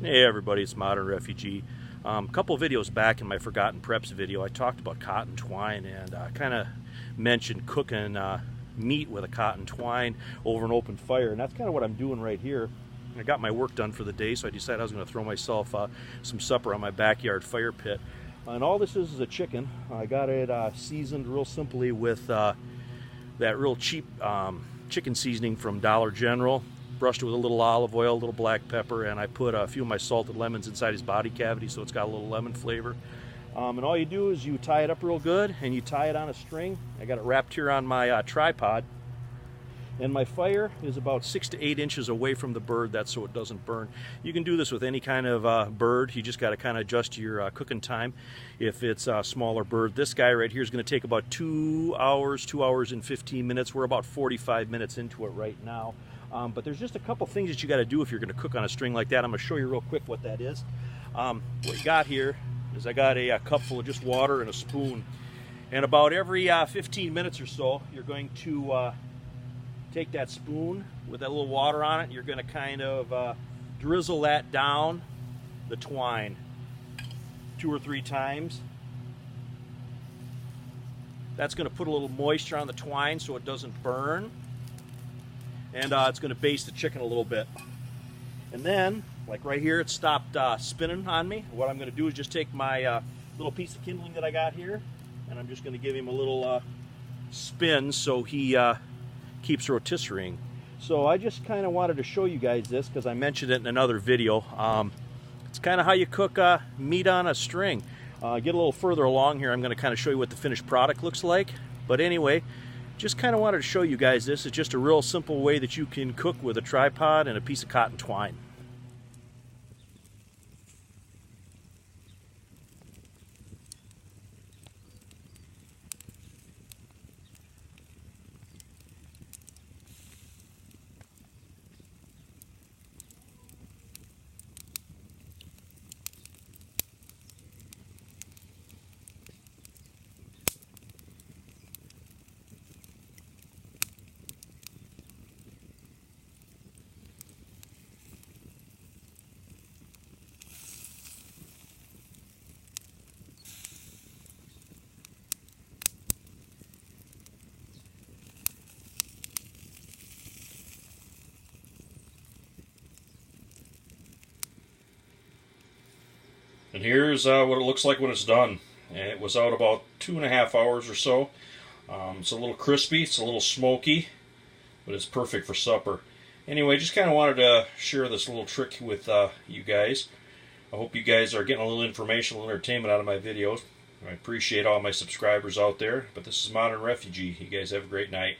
Hey everybody, it's Modern Refugee. A couple videos back in my Forgotten Preps video, I talked about cotton twine and kind of mentioned cooking meat with a cotton twine over an open fire, and that's kind of what I'm doing right here. I got my work done for the day, so I decided I was going to throw myself some supper on my backyard fire pit. And all this is a chicken. I got it seasoned real simply with that real cheap chicken seasoning from Dollar General. Brushed it with a little olive oil, a little black pepper, and I put a few of my salted lemons inside his body cavity so it's got a little lemon flavor. And all you do is you tie it up real good and you tie it on a string. I got it wrapped here on my tripod. And my fire is about 6 to 8 inches away from the bird, that's so it doesn't burn. You can do this with any kind of bird. You just got to kind of adjust your cooking time if it's a smaller bird. This guy right here is going to take about 2 hours and 15 minutes. We're about 45 minutes into it right now. But there's just a couple things that you got to do if you're going to cook on a string like that. I'm going to show you real quick what that is. What you got here is I got a cup full of just water and a spoon. And about every 15 minutes or so, you're going to take that spoon with that little water on it. You're going to kind of drizzle that down the twine 2 or 3 times. That's going to put a little moisture on the twine so it doesn't burn. And it's going to baste the chicken a little bit. And then, like right here, it stopped spinning on me. What I'm going to do is just take my little piece of kindling that I got here, and I'm just going to give him a little spin so he keeps rotisserie. So I just kind of wanted to show you guys this because I mentioned it in another video. It's kind of how you cook meat on a string. Get a little further along here, I'm going to kind of show you what the finished product looks like. But anyway, just kind of wanted to show you guys this. It's just a real simple way that you can cook with a tripod and a piece of cotton twine. And here's what it looks like when it's done. And it was out about 2.5 hours or so. It's a little crispy, it's a little smoky, but it's perfect for supper. Anyway, just kind of wanted to share this little trick with you guys. I hope you guys are getting a little information, a little entertainment out of my videos. I appreciate all my subscribers out there. But this is Modern Refugee. You guys have a great night.